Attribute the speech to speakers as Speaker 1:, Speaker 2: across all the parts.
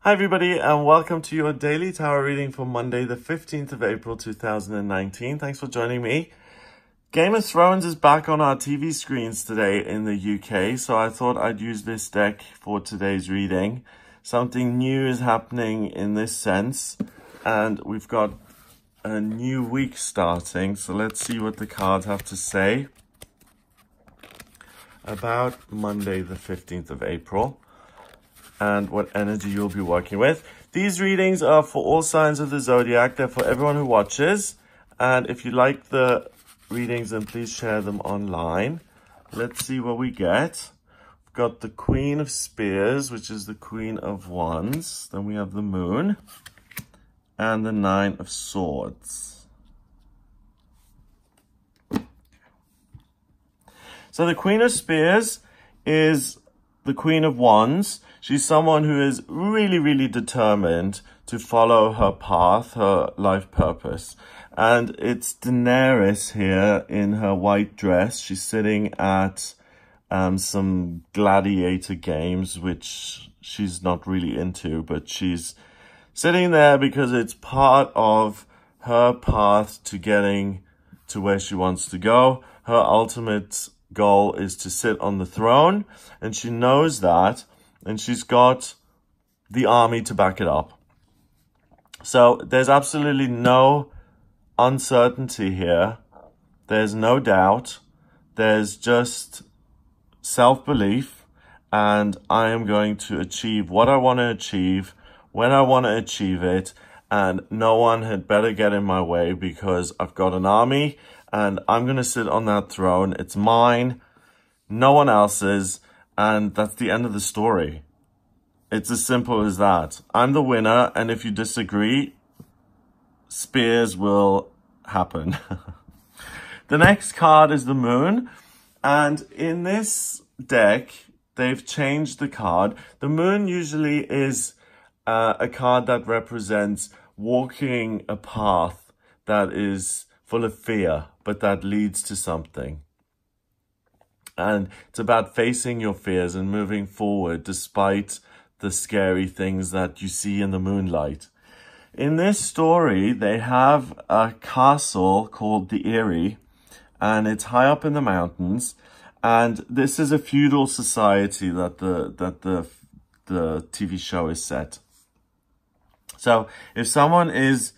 Speaker 1: Hi everybody and welcome to your daily tarot reading for Monday the 15th of April 2019. Thanks for joining me. Game of Thrones is back on our TV screens today in the UK, so I thought I'd use this deck for today's reading. Something new is happening in this sense, and we've got a new week starting, so let's see what the cards have to say about Monday the 15th of April. And what energy you'll be working with. These readings are for all signs of the zodiac. They're for everyone who watches. And if you like the readings, then please share them online. Let's see what we get. We've got the Queen of Spears, which is the Queen of Wands. Then we have the Moon and the Nine of Swords. So the Queen of Spears is the Queen of Wands. She's someone who is really determined to follow her path, her life purpose. And it's Daenerys here in her white dress. She's sitting at some gladiator games, which she's not really into, but she's sitting there because it's part of her path to getting to where she wants to go. Her ultimate goal is to sit on the throne, and she knows that. And she's got the army to back it up. So there's absolutely no uncertainty here. There's no doubt. There's just self-belief. And I am going to achieve what I want to achieve, when I want to achieve it. And no one had better get in my way because I've got an army and I'm going to sit on that throne. It's mine, no one else's. And that's the end of the story. It's as simple as that. I'm the winner, and if you disagree, spears will happen. The next card is the Moon. And in this deck, they've changed the card. The Moon usually is a card that represents walking a path that is full of fear, but that leads to something. And it's about facing your fears and moving forward despite the scary things that you see in the moonlight. In this story, they have a castle called the Eyrie, and it's high up in the mountains. And this is a feudal society that the TV show is set. So if someone is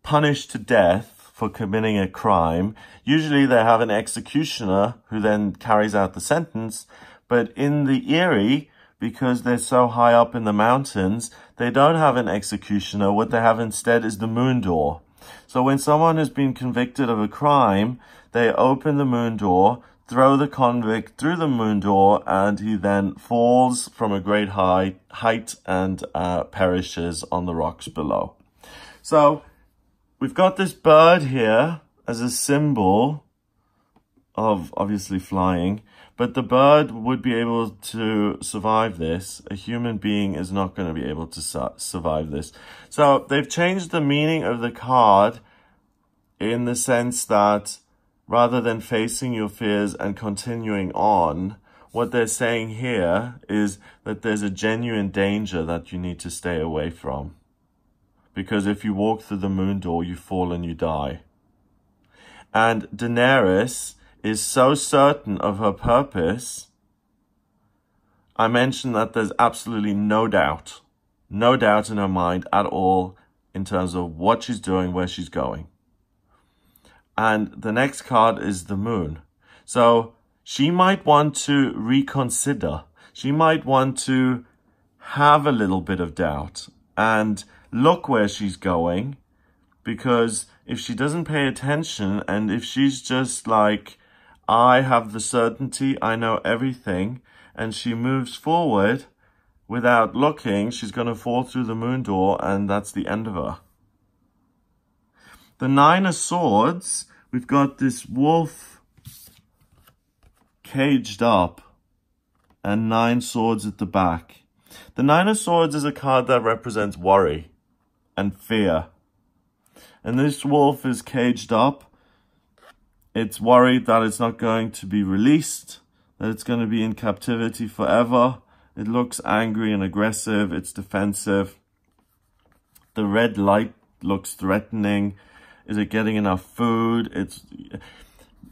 Speaker 1: punished to death for committing a crime, usually they have an executioner who then carries out the sentence. But in the Eyrie, because they're so high up in the mountains, they don't have an executioner. What they have instead is the moon door. So when someone has been convicted of a crime, they open the moon door, throw the convict through the moon door, and he then falls from a great height and perishes on the rocks below. So we've got this bird here as a symbol of obviously flying, but the bird would be able to survive this. A human being is not going to be able to survive this. So they've changed the meaning of the card in the sense that rather than facing your fears and continuing on, what they're saying here is that there's a genuine danger that you need to stay away from. Because if you walk through the moon door, you fall and you die. And Daenerys is so certain of her purpose. I mentioned that there's absolutely no doubt in her mind at all in terms of what she's doing, where she's going. And the next card is the Moon. So she might want to reconsider. She might want to have a little bit of doubt and look where she's going, because if she doesn't pay attention and if she's just like, I have the certainty, I know everything, and she moves forward without looking, she's going to fall through the moon door, and that's the end of her. The Nine of Swords, we've got this wolf caged up and 9 swords at the back. The Nine of Swords is a card that represents worry and fear. And this wolf is caged up. It's worried that it's not going to be released, that it's going to be in captivity forever. It looks angry and aggressive. It's defensive. The red light looks threatening. Is it getting enough food?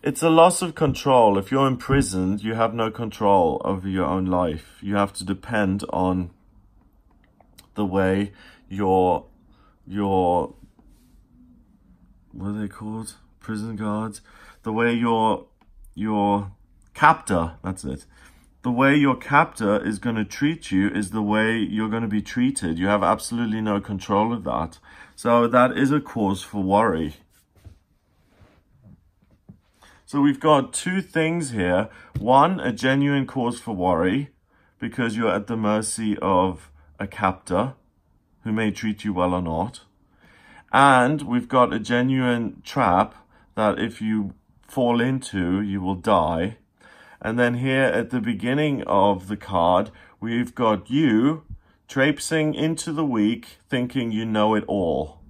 Speaker 1: It's a loss of control. If you're imprisoned, you have no control over your own life. You have to depend on the way your what are they called? Prison guards. The way your captor, that's it. The way your captor is going to treat you is the way you're going to be treated. You have absolutely no control of that. So that is a cause for worry. So we've got two things here. One, a genuine cause for worry because you're at the mercy of a captor who may treat you well or not. And we've got a genuine trap that if you fall into, you will die. And then here at the beginning of the card, we've got you traipsing into the week thinking you know it all.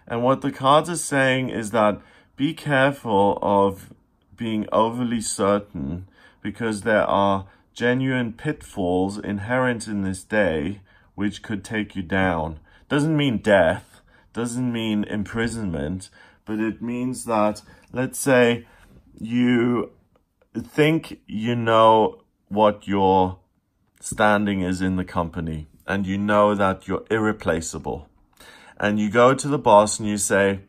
Speaker 1: And what the cards are saying is that be careful of being overly certain because there are genuine pitfalls inherent in this day which could take you down. Doesn't mean death, doesn't mean imprisonment, but it means that, let's say, you think you know what your standing is in the company and you know that you're irreplaceable. And you go to the boss and you say,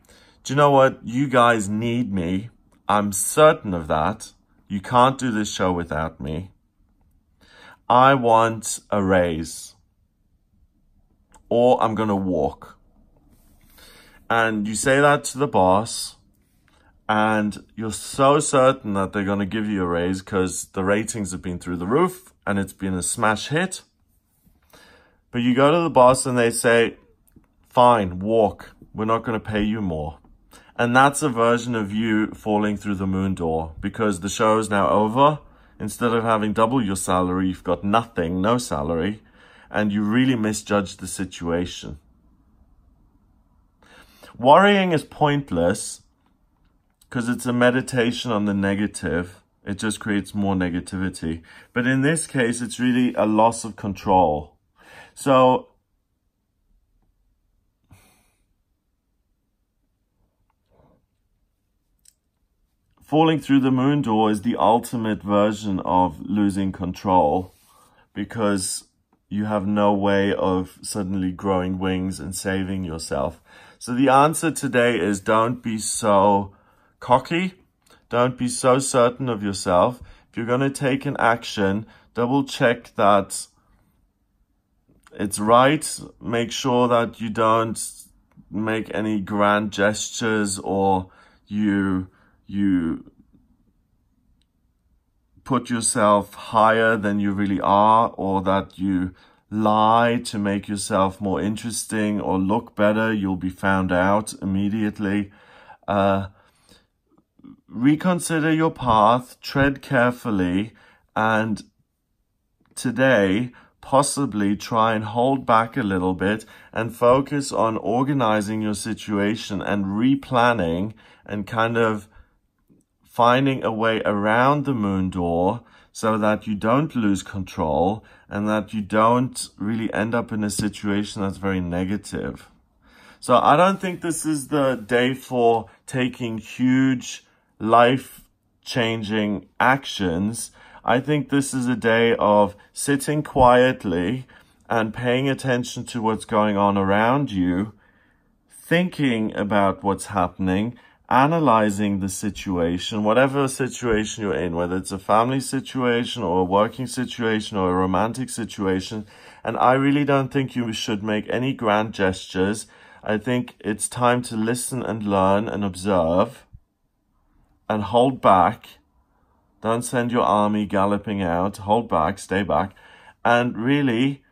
Speaker 1: do you know what? You guys need me. I'm certain of that. You can't do this show without me. I want a raise. Or I'm going to walk. And you say that to the boss. And you're so certain that they're going to give you a raise because the ratings have been through the roof and it's been a smash hit. But you go to the boss and they say, fine, walk. We're not going to pay you more. And that's a version of you falling through the moon door because the show is now over. Instead of having double your salary, you've got nothing, no salary, and you really misjudged the situation. Worrying is pointless because it's a meditation on the negative. It just creates more negativity. But in this case, it's really a loss of control. So falling through the moon door is the ultimate version of losing control because you have no way of suddenly growing wings and saving yourself. So the answer today is don't be so cocky. Don't be so certain of yourself. If you're going to take an action, double check that it's right. Make sure that you don't make any grand gestures or you put yourself higher than you really are, or that you lie to make yourself more interesting or look better. You'll be found out immediately. Reconsider your path, tread carefully, and today possibly try and hold back a little bit and focus on organizing your situation and replanning and kind of finding a way around the moon door so that you don't lose control and that you don't really end up in a situation that's very negative. So I don't think this is the day for taking huge life-changing actions. I think this is a day of sitting quietly and paying attention to what's going on around you, thinking about what's happening, analyzing the situation, whatever situation you're in, whether it's a family situation or a working situation or a romantic situation. And I really don't think you should make any grand gestures. I think it's time to listen and learn and observe and hold back. Don't send your army galloping out. Hold back, stay back, and really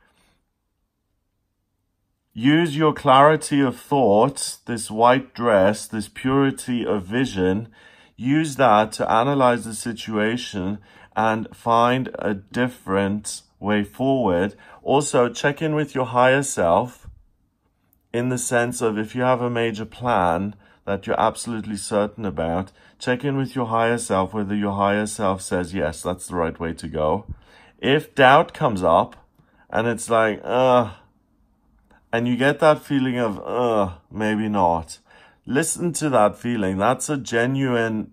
Speaker 1: use your clarity of thought, this white dress, this purity of vision. Use that to analyze the situation and find a different way forward. Also, check in with your higher self in the sense of if you have a major plan that you're absolutely certain about. Check in with your higher self, whether your higher self says, yes, that's the right way to go. If doubt comes up and it's like, and you get that feeling of, maybe not, listen to that feeling. That's genuine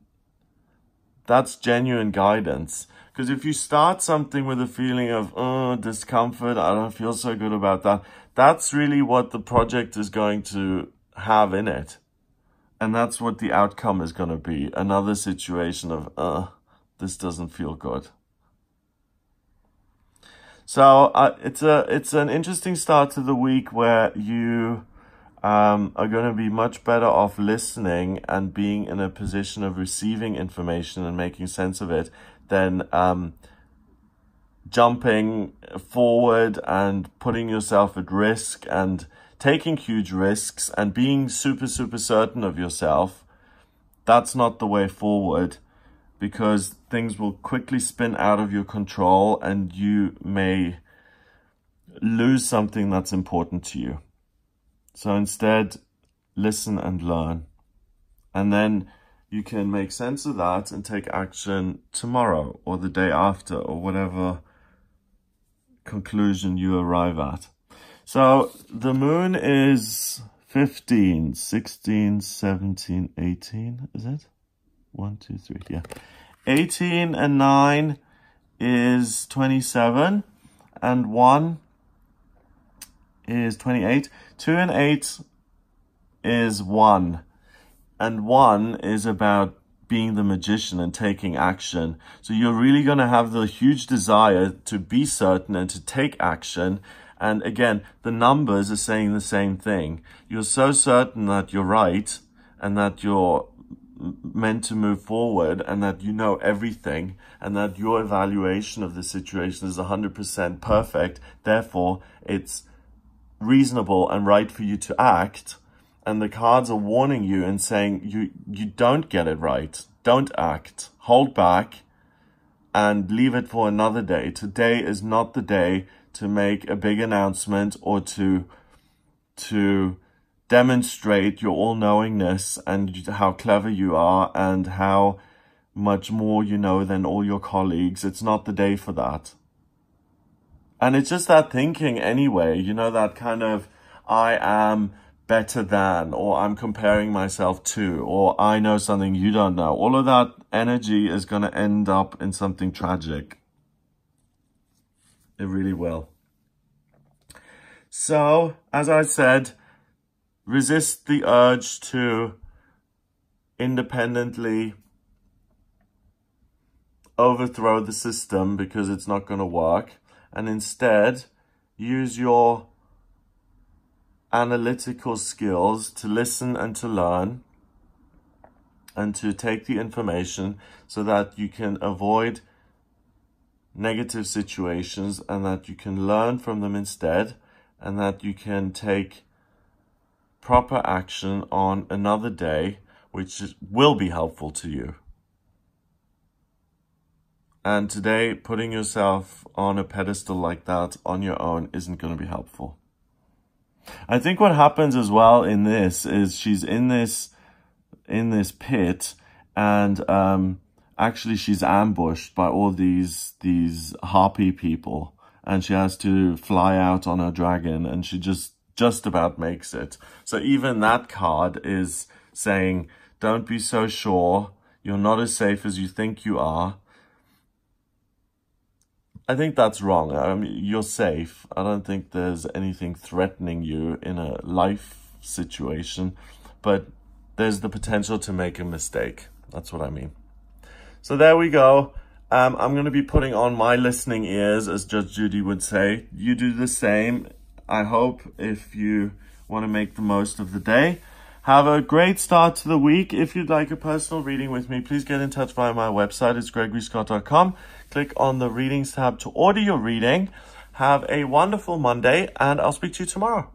Speaker 1: guidance. Because if you start something with a feeling of, discomfort, I don't feel so good about that, that's really what the project is going to have in it. And that's what the outcome is going to be. Another situation of, this doesn't feel good. So it's an interesting start to the week where you are going to be much better off listening and being in a position of receiving information and making sense of it than jumping forward and putting yourself at risk and taking huge risks and being super, super certain of yourself. That's not the way forward, because things will quickly spin out of your control and you may lose something that's important to you. So instead, listen and learn. And then you can make sense of that and take action tomorrow or the day after or whatever conclusion you arrive at. So the moon is 15, 16, 17, 18, is it? 1, 2, 3, yeah. 18 and 9 is 27, and 1 is 28. 2 and 8 is 1, and 1 is about being the magician and taking action. So you're really going to have the huge desire to be certain and to take action. And again, the numbers are saying the same thing. You're so certain that you're right and that you're meant to move forward and that you know everything and that your evaluation of the situation is 100% perfect. Therefore, it's reasonable and right for you to act. And the cards are warning you and saying you don't get it right. Don't act. Hold back and leave it for another day. Today is not the day to make a big announcement or to demonstrate your all-knowingness and how clever you are and how much more you know than all your colleagues. It's not the day for that. And it's just that thinking anyway, you know, that kind of, I am better than, or I'm comparing myself to, or I know something you don't know. All of that energy is going to end up in something tragic. It really will. So, as I said, resist the urge to independently overthrow the system because it's not going to work. And instead, use your analytical skills to listen and to learn and to take the information so that you can avoid negative situations and that you can learn from them instead and that you can take proper action on another day, which will be helpful to you. And today, putting yourself on a pedestal like that on your own isn't going to be helpful. I think what happens as well in this is she's in this pit and actually she's ambushed by all these harpy people and she has to fly out on her dragon and she just about makes it. So even that card is saying, don't be so sure. You're not as safe as you think you are. I think that's wrong. I mean, you're safe. I don't think there's anything threatening you in a life situation, but there's the potential to make a mistake. That's what I mean. So there we go. I'm going to be putting on my listening ears, as Judge Judy would say. You do the same. I hope if you want to make the most of the day. Have a great start to the week. If you'd like a personal reading with me, please get in touch via my website. It's gregoryscott.com. Click on the readings tab to order your reading. Have a wonderful Monday, and I'll speak to you tomorrow.